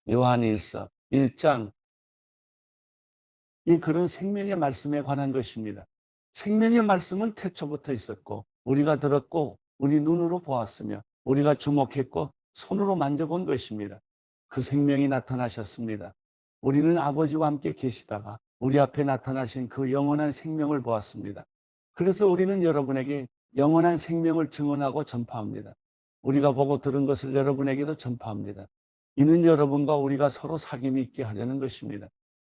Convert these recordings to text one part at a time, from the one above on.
요한일서 1장. 이 글은 생명의 말씀에 관한 것입니다. 생명의 말씀은 태초부터 있었고 우리가 들었고 우리 눈으로 보았으며 우리가 주목했고 손으로 만져본 것입니다. 그 생명이 나타나셨습니다. 우리는 아버지와 함께 계시다가 우리 앞에 나타나신 그 영원한 생명을 보았습니다. 그래서 우리는 여러분에게 영원한 생명을 증언하고 전파합니다. 우리가 보고 들은 것을 여러분에게도 전파합니다. 이는 여러분과 우리가 서로 사귐이 있게 하려는 것입니다.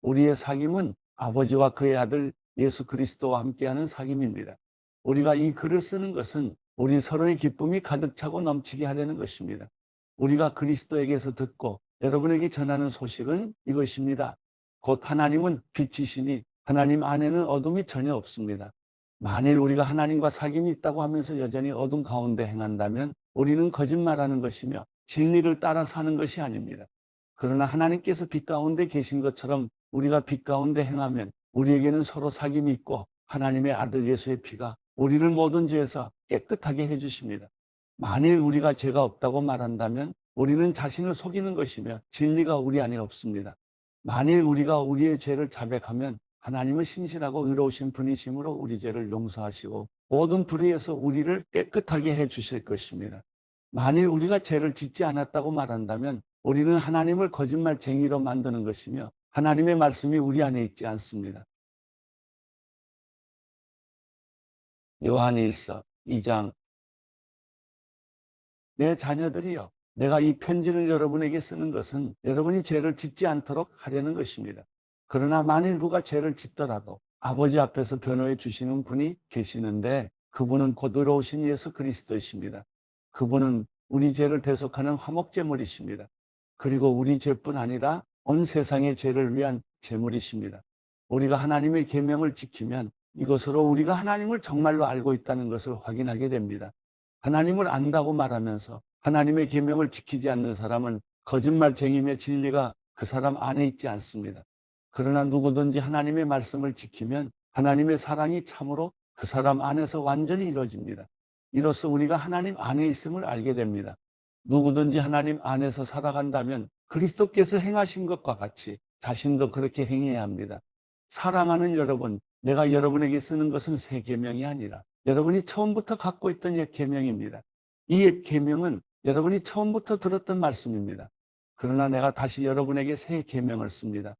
우리의 사귐은 아버지와 그의 아들 예수 그리스도와 함께하는 사귐입니다. 우리가 이 글을 쓰는 것은 우리 서로의 기쁨이 가득 차고 넘치게 하려는 것입니다. 우리가 그리스도에게서 듣고 여러분에게 전하는 소식은 이것입니다. 곧 하나님은 빛이시니 하나님 안에는 어둠이 전혀 없습니다. 만일 우리가 하나님과 사귐이 있다고 하면서 여전히 어둠 가운데 행한다면 우리는 거짓말하는 것이며 진리를 따라 사는 것이 아닙니다. 그러나 하나님께서 빛 가운데 계신 것처럼 우리가 빛 가운데 행하면 우리에게는 서로 사귐이 있고 하나님의 아들 예수의 피가 우리를 모든 죄에서 깨끗하게 해주십니다. 만일 우리가 죄가 없다고 말한다면 우리는 자신을 속이는 것이며 진리가 우리 안에 없습니다. 만일 우리가 우리의 죄를 자백하면 하나님은 신실하고 의로우신 분이시므로 우리 죄를 용서하시고 모든 불의에서 우리를 깨끗하게 해주실 것입니다. 만일 우리가 죄를 짓지 않았다고 말한다면 우리는 하나님을 거짓말쟁이로 만드는 것이며 하나님의 말씀이 우리 안에 있지 않습니다. 요한일서 2장. 내 자녀들이여, 내가 이 편지를 여러분에게 쓰는 것은 여러분이 죄를 짓지 않도록 하려는 것입니다. 그러나 만일 누가 죄를 짓더라도 아버지 앞에서 변호해 주시는 분이 계시는데 그분은 곧 의로우신 예수 그리스도이십니다. 그분은 우리 죄를 대속하는 화목제물이십니다. 그리고 우리 죄뿐 아니라 온 세상의 죄를 위한 제물이십니다. 우리가 하나님의 계명을 지키면 이것으로 우리가 하나님을 정말로 알고 있다는 것을 확인하게 됩니다. 하나님을 안다고 말하면서 하나님의 계명을 지키지 않는 사람은 거짓말쟁이며 진리가 그 사람 안에 있지 않습니다. 그러나 누구든지 하나님의 말씀을 지키면 하나님의 사랑이 참으로 그 사람 안에서 완전히 이루어집니다. 이로써 우리가 하나님 안에 있음을 알게 됩니다. 누구든지 하나님 안에서 살아간다면 그리스도께서 행하신 것과 같이 자신도 그렇게 행해야 합니다. 사랑하는 여러분, 내가 여러분에게 쓰는 것은 새 계명이 아니라 여러분이 처음부터 갖고 있던 옛 계명입니다. 이 옛 계명은 여러분이 처음부터 들었던 말씀입니다. 그러나 내가 다시 여러분에게 새 계명을 씁니다.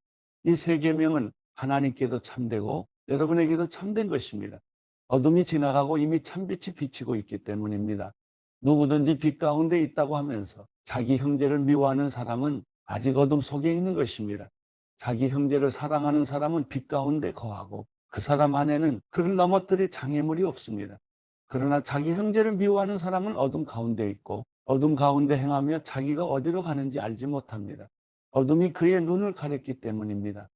이 새 계명은 하나님께도 참되고 여러분에게도 참된 것입니다. 어둠이 지나가고 이미 참빛이 비치고 있기 때문입니다. 누구든지 빛 가운데 있다고 하면서 자기 형제를 미워하는 사람은 아직 어둠 속에 있는 것입니다. 자기 형제를 사랑하는 사람은 빛 가운데 거하고 그 사람 안에는 그를 넘어뜨릴 장애물이 없습니다. 그러나 자기 형제를 미워하는 사람은 어둠 가운데 있고 어둠 가운데 행하며 자기가 어디로 가는지 알지 못합니다. 어둠이 그의 눈을 가렸기 때문입니다.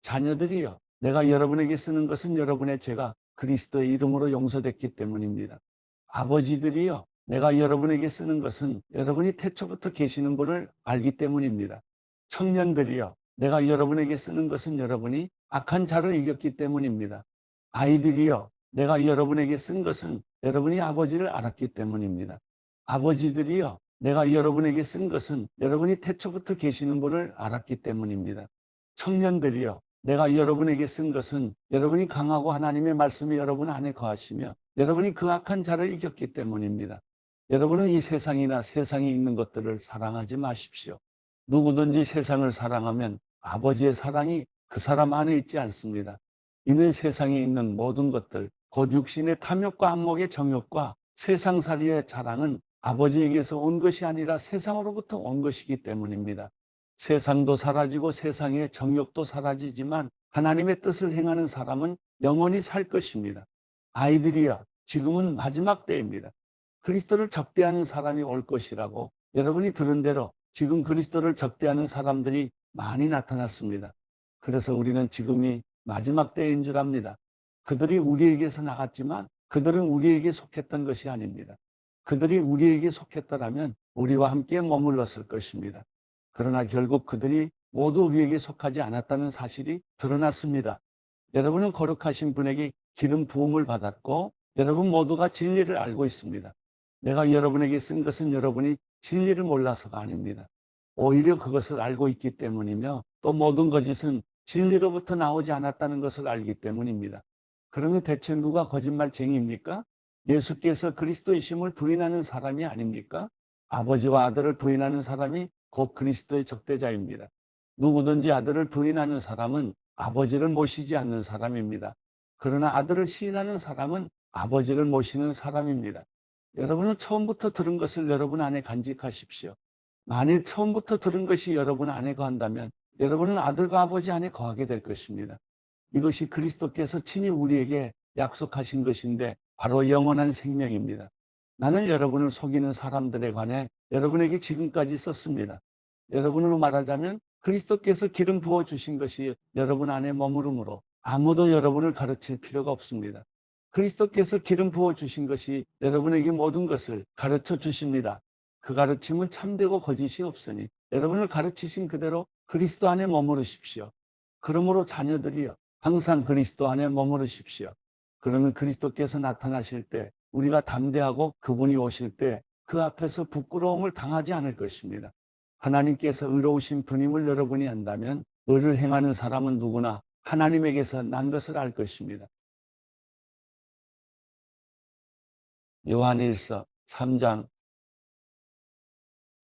자녀들이여, 내가 여러분에게 쓰는 것은 여러분의 죄가 그리스도의 이름으로 용서됐기 때문입니다. 아버지들이여, 내가 여러분에게 쓰는 것은 여러분이 태초부터 계시는 분을 알기 때문입니다. 청년들이여, 내가 여러분에게 쓰는 것은 여러분이 악한 자를 이겼기 때문입니다. 아이들이여, 내가 여러분에게 쓴 것은 여러분이 아버지를 알았기 때문입니다. 아버지들이여, 내가 여러분에게 쓴 것은 여러분이 태초부터 계시는 분을 알았기 때문입니다. 청년들이여, 내가 여러분에게 쓴 것은 여러분이 강하고 하나님의 말씀이 여러분 안에 거하시며 여러분이 그 악한 자를 이겼기 때문입니다. 여러분은 이 세상이나 세상에 있는 것들을 사랑하지 마십시오. 누구든지 세상을 사랑하면 아버지의 사랑이 그 사람 안에 있지 않습니다. 이는 세상에 있는 모든 것들, 곧 육신의 탐욕과 안목의 정욕과 세상살이의 자랑은 아버지에게서 온 것이 아니라 세상으로부터 온 것이기 때문입니다. 세상도 사라지고 세상의 정욕도 사라지지만 하나님의 뜻을 행하는 사람은 영원히 살 것입니다. 아이들이여, 지금은 마지막 때입니다. 그리스도를 적대하는 사람이 올 것이라고 여러분이 들은 대로 지금 그리스도를 적대하는 사람들이 많이 나타났습니다. 그래서 우리는 지금이 마지막 때인 줄 압니다. 그들이 우리에게서 나갔지만 그들은 우리에게 속했던 것이 아닙니다. 그들이 우리에게 속했더라면 우리와 함께 머물렀을 것입니다. 그러나 결국 그들이 모두 우리에게 속하지 않았다는 사실이 드러났습니다. 여러분은 거룩하신 분에게 기름 부음을 받았고 여러분 모두가 진리를 알고 있습니다. 내가 여러분에게 쓴 것은 여러분이 진리를 몰라서가 아닙니다. 오히려 그것을 알고 있기 때문이며 또 모든 거짓은 진리로부터 나오지 않았다는 것을 알기 때문입니다. 그러면 대체 누가 거짓말쟁이입니까? 예수께서 그리스도이심을 부인하는 사람이 아닙니까? 아버지와 아들을 부인하는 사람이 곧 그리스도의 적대자입니다. 누구든지 아들을 부인하는 사람은 아버지를 모시지 않는 사람입니다. 그러나 아들을 시인하는 사람은 아버지를 모시는 사람입니다. 여러분은 처음부터 들은 것을 여러분 안에 간직하십시오. 만일 처음부터 들은 것이 여러분 안에 거한다면 여러분은 아들과 아버지 안에 거하게 될 것입니다. 이것이 그리스도께서 친히 우리에게 약속하신 것인데 바로 영원한 생명입니다. 나는 여러분을 속이는 사람들에 관해 여러분에게 지금까지 썼습니다. 여러분으로 말하자면 그리스도께서 기름 부어주신 것이 여러분 안에 머무르므로 아무도 여러분을 가르칠 필요가 없습니다. 그리스도께서 기름 부어주신 것이 여러분에게 모든 것을 가르쳐 주십니다. 그 가르침은 참되고 거짓이 없으니 여러분을 가르치신 그대로 그리스도 안에 머무르십시오. 그러므로 자녀들이여 항상 그리스도 안에 머무르십시오. 그러면 그리스도께서 나타나실 때 우리가 담대하고 그분이 오실 때 그 앞에서 부끄러움을 당하지 않을 것입니다. 하나님께서 의로우신 분임을 여러분이 안다면 의를 행하는 사람은 누구나 하나님에게서 난 것을 알 것입니다. 요한일서 3장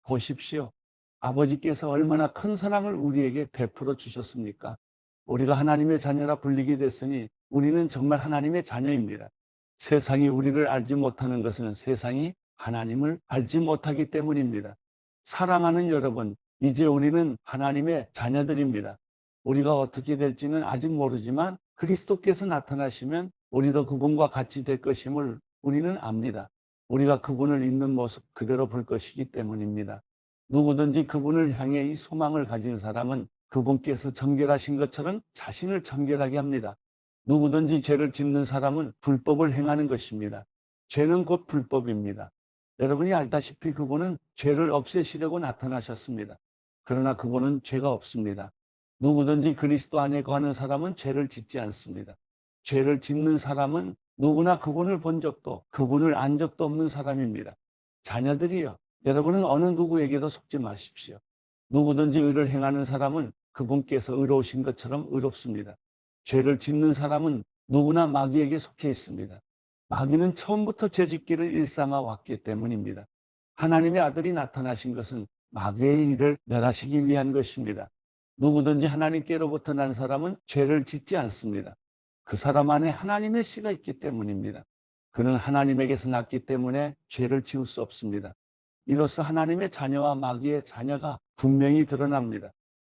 보십시오. 아버지께서 얼마나 큰 사랑을 우리에게 베풀어 주셨습니까? 우리가 하나님의 자녀라 불리게 됐으니 우리는 정말 하나님의 자녀입니다. 세상이 우리를 알지 못하는 것은 세상이 하나님을 알지 못하기 때문입니다. 사랑하는 여러분, 이제 우리는 하나님의 자녀들입니다. 우리가 어떻게 될지는 아직 모르지만 그리스도께서 나타나시면 우리도 그분과 같이 될 것임을 우리는 압니다. 우리가 그분을 있는 모습 그대로 볼 것이기 때문입니다. 누구든지 그분을 향해 이 소망을 가진 사람은 그분께서 정결하신 것처럼 자신을 정결하게 합니다. 누구든지 죄를 짓는 사람은 불법을 행하는 것입니다. 죄는 곧 불법입니다. 여러분이 알다시피 그분은 죄를 없애시려고 나타나셨습니다. 그러나 그분은 죄가 없습니다. 누구든지 그리스도 안에 거하는 사람은 죄를 짓지 않습니다. 죄를 짓는 사람은 누구나 그분을 본 적도 그분을 안 적도 없는 사람입니다. 자녀들이여, 여러분은 어느 누구에게도 속지 마십시오. 누구든지 의를 행하는 사람은 그분께서 의로우신 것처럼 의롭습니다. 죄를 짓는 사람은 누구나 마귀에게 속해 있습니다. 마귀는 처음부터 죄 짓기를 일삼아 왔기 때문입니다. 하나님의 아들이 나타나신 것은 마귀의 일을 멸하시기 위한 것입니다. 누구든지 하나님께로부터 난 사람은 죄를 짓지 않습니다. 그 사람 안에 하나님의 씨가 있기 때문입니다. 그는 하나님에게서 났기 때문에 죄를 지을 수 없습니다. 이로써 하나님의 자녀와 마귀의 자녀가 분명히 드러납니다.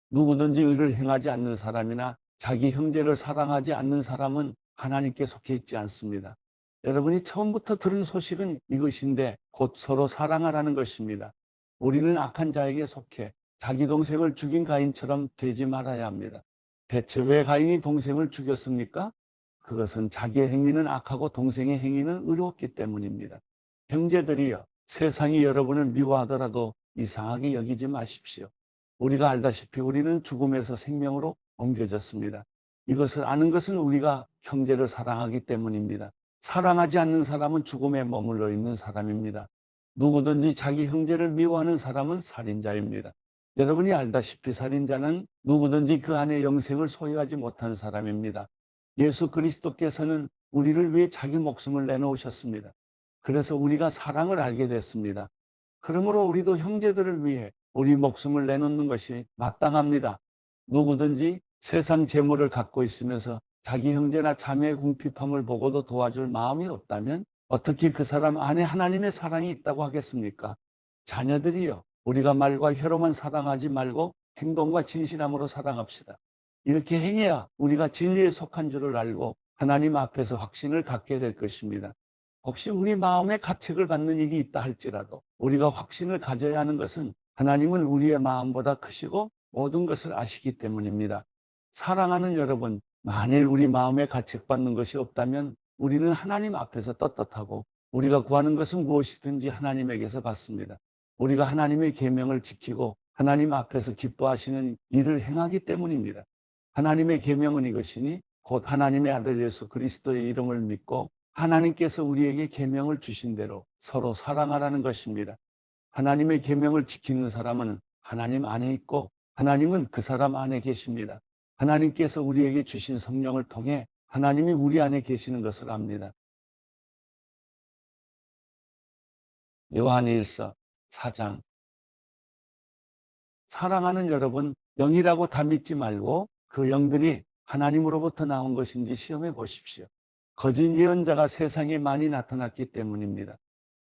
누구든지 의를 행하지 않는 사람이나 자기 형제를 사랑하지 않는 사람은 하나님께 속해 있지 않습니다. 여러분이 처음부터 들은 소식은 이것인데 곧 서로 사랑하라는 것입니다. 우리는 악한 자에게 속해 자기 동생을 죽인 가인처럼 되지 말아야 합니다. 대체 왜 가인이 동생을 죽였습니까? 그것은 자기의 행위는 악하고 동생의 행위는 의롭기 때문입니다. 형제들이여, 세상이 여러분을 미워하더라도 이상하게 여기지 마십시오. 우리가 알다시피 우리는 죽음에서 생명으로 옮겨졌습니다. 이것을 아는 것은 우리가 형제를 사랑하기 때문입니다. 사랑하지 않는 사람은 죽음에 머물러 있는 사람입니다. 누구든지 자기 형제를 미워하는 사람은 살인자입니다. 여러분이 알다시피 살인자는 누구든지 그 안에 영생을 소유하지 못한 사람입니다. 예수 그리스도께서는 우리를 위해 자기 목숨을 내놓으셨습니다. 그래서 우리가 사랑을 알게 됐습니다. 그러므로 우리도 형제들을 위해 우리 목숨을 내놓는 것이 마땅합니다. 누구든지 세상 재물을 갖고 있으면서 자기 형제나 자매의 궁핍함을 보고도 도와줄 마음이 없다면 어떻게 그 사람 안에 하나님의 사랑이 있다고 하겠습니까? 자녀들이여, 우리가 말과 혀로만 사랑하지 말고 행동과 진실함으로 사랑합시다. 이렇게 행해야 우리가 진리에 속한 줄을 알고 하나님 앞에서 확신을 갖게 될 것입니다. 혹시 우리 마음에 가책을 받는 일이 있다 할지라도 우리가 확신을 가져야 하는 것은 하나님은 우리의 마음보다 크시고 모든 것을 아시기 때문입니다. 사랑하는 여러분, 만일 우리 마음에 가책받는 것이 없다면 우리는 하나님 앞에서 떳떳하고 우리가 구하는 것은 무엇이든지 하나님에게서 받습니다. 우리가 하나님의 계명을 지키고 하나님 앞에서 기뻐하시는 일을 행하기 때문입니다. 하나님의 계명은 이것이니 곧 하나님의 아들 예수 그리스도의 이름을 믿고 하나님께서 우리에게 계명을 주신 대로 서로 사랑하라는 것입니다. 하나님의 계명을 지키는 사람은 하나님 안에 있고 하나님은 그 사람 안에 계십니다. 하나님께서 우리에게 주신 성령을 통해 하나님이 우리 안에 계시는 것을 압니다. 요한일서 4장. 사랑하는 여러분, 영이라고 다 믿지 말고 그 영들이 하나님으로부터 나온 것인지 시험해 보십시오. 거짓 예언자가 세상에 많이 나타났기 때문입니다.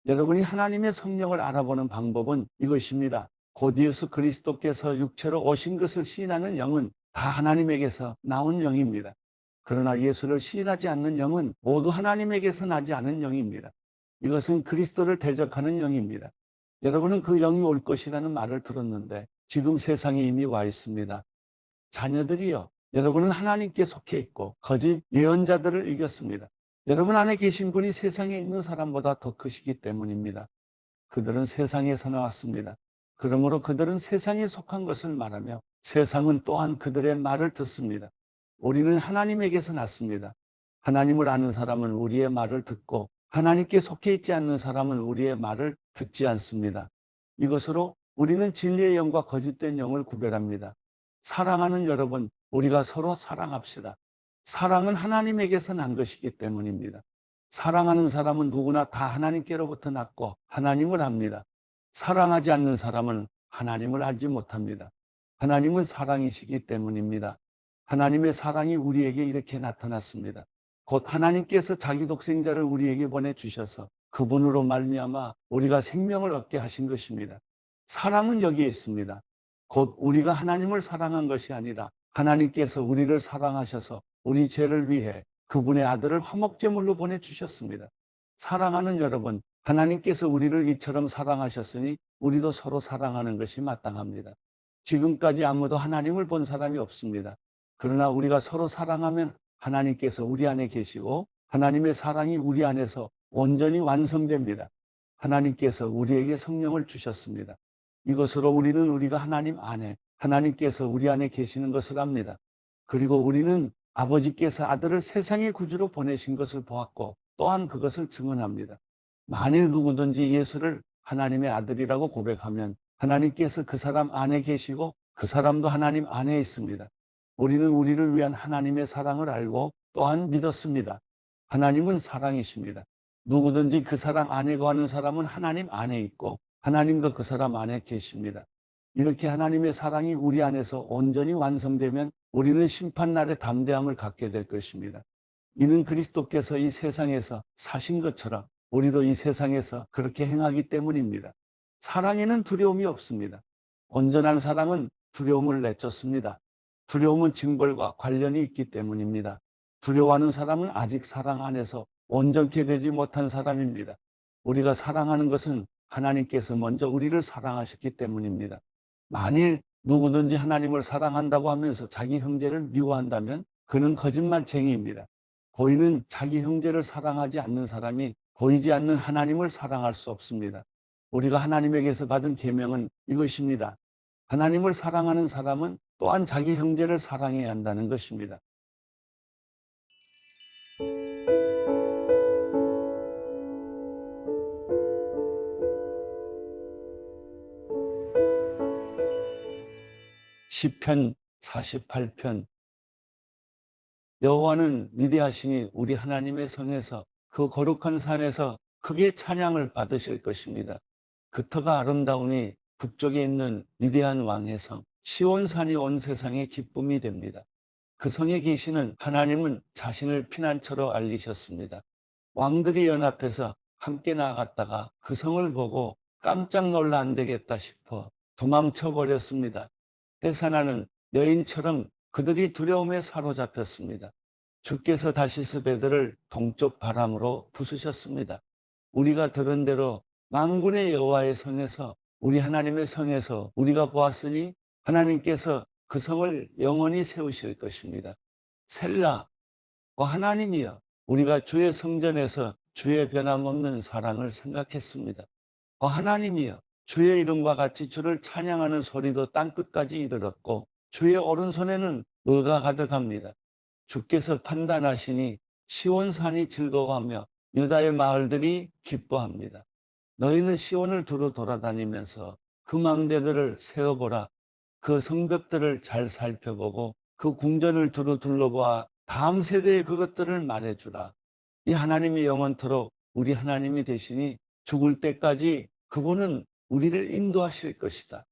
여러분이 하나님의 성령을 알아보는 방법은 이것입니다. 곧 예수 그리스도께서 육체로 오신 것을 시인하는 영은 다 하나님에게서 나온 영입니다. 그러나 예수를 시인하지 않는 영은 모두 하나님에게서 나지 않은 영입니다. 이것은 그리스도를 대적하는 영입니다. 여러분은 그 영이 올 것이라는 말을 들었는데 지금 세상에 이미 와 있습니다. 자녀들이여, 여러분은 하나님께 속해 있고 거짓 예언자들을 이겼습니다. 여러분 안에 계신 분이 세상에 있는 사람보다 더 크시기 때문입니다. 그들은 세상에서 나왔습니다. 그러므로 그들은 세상에 속한 것을 말하며 세상은 또한 그들의 말을 듣습니다. 우리는 하나님에게서 났습니다. 하나님을 아는 사람은 우리의 말을 듣고 하나님께 속해 있지 않는 사람은 우리의 말을 듣지 않습니다. 이것으로 우리는 진리의 영과 거짓된 영을 구별합니다. 사랑하는 여러분, 우리가 서로 사랑합시다. 사랑은 하나님에게서 난 것이기 때문입니다. 사랑하는 사람은 누구나 다 하나님께로부터 났고 하나님을 압니다. 사랑하지 않는 사람은 하나님을 알지 못합니다. 하나님은 사랑이시기 때문입니다. 하나님의 사랑이 우리에게 이렇게 나타났습니다. 곧 하나님께서 자기 독생자를 우리에게 보내주셔서 그분으로 말미암아 우리가 생명을 얻게 하신 것입니다. 사랑은 여기에 있습니다. 곧 우리가 하나님을 사랑한 것이 아니라 하나님께서 우리를 사랑하셔서 우리 죄를 위해 그분의 아들을 화목제물로 보내주셨습니다. 사랑하는 여러분, 하나님께서 우리를 이처럼 사랑하셨으니 우리도 서로 사랑하는 것이 마땅합니다. 지금까지 아무도 하나님을 본 사람이 없습니다. 그러나 우리가 서로 사랑하면 하나님께서 우리 안에 계시고 하나님의 사랑이 우리 안에서 온전히 완성됩니다. 하나님께서 우리에게 성령을 주셨습니다. 이것으로 우리는 우리가 하나님 안에, 하나님께서 우리 안에 계시는 것을 압니다. 그리고 우리는 아버지께서 아들을 세상의 구주로 보내신 것을 보았고 또한 그것을 증언합니다. 만일 누구든지 예수를 하나님의 아들이라고 고백하면 하나님께서 그 사람 안에 계시고 그 사람도 하나님 안에 있습니다. 우리는 우리를 위한 하나님의 사랑을 알고 또한 믿었습니다. 하나님은 사랑이십니다. 누구든지 그 사랑 안에 거하는 사람은 하나님 안에 있고 하나님도 그 사람 안에 계십니다. 이렇게 하나님의 사랑이 우리 안에서 온전히 완성되면 우리는 심판날의 담대함을 갖게 될 것입니다. 이는 그리스도께서 이 세상에서 사신 것처럼 우리도 이 세상에서 그렇게 행하기 때문입니다. 사랑에는 두려움이 없습니다. 온전한 사랑은 두려움을 내쫓습니다. 두려움은 징벌과 관련이 있기 때문입니다. 두려워하는 사람은 아직 사랑 안에서 온전케 되지 못한 사람입니다. 우리가 사랑하는 것은 하나님께서 먼저 우리를 사랑하셨기 때문입니다. 만일 누구든지 하나님을 사랑한다고 하면서 자기 형제를 미워한다면 그는 거짓말쟁이입니다. 보이는 자기 형제를 사랑하지 않는 사람이 보이지 않는 하나님을 사랑할 수 없습니다. 우리가 하나님에게서 받은 계명은 이것입니다. 하나님을 사랑하는 사람은 또한 자기 형제를 사랑해야 한다는 것입니다. 시편 48편. 여호와는 위대하시니 우리 하나님의 성에서 그 거룩한 산에서 크게 찬양을 받으실 것입니다. 그 터가 아름다우니 북쪽에 있는 위대한 왕의 성 시온산이 온 세상의 기쁨이 됩니다. 그 성에 계시는 하나님은 자신을 피난처로 알리셨습니다. 왕들이 연합해서 함께 나아갔다가 그 성을 보고 깜짝 놀라 안 되겠다 싶어 도망쳐 버렸습니다. 해산하는 여인처럼 그들이 두려움에 사로잡혔습니다. 주께서 다시스 배들을 동쪽 바람으로 부수셨습니다. 우리가 들은 대로 만군의 여호와의 성에서 우리 하나님의 성에서 우리가 보았으니 하나님께서 그 성을 영원히 세우실 것입니다. 셀라. 하나님이여, 우리가 주의 성전에서 주의 변함없는 사랑을 생각했습니다. 하나님이여, 주의 이름과 같이 주를 찬양하는 소리도 땅끝까지 이르렀고 주의 오른손에는 의가 가득합니다. 주께서 판단하시니 시온산이 즐거워하며 유다의 마을들이 기뻐합니다. 너희는 시온을 두루 돌아다니면서 그 망대들을 세워보라. 그 성벽들을 잘 살펴보고 그 궁전을 두루 둘러보아 다음 세대에 그것들을 말해주라. 이 하나님이 영원토록 우리 하나님이 되시니 죽을 때까지 그분은 우리를 인도하실 것이다.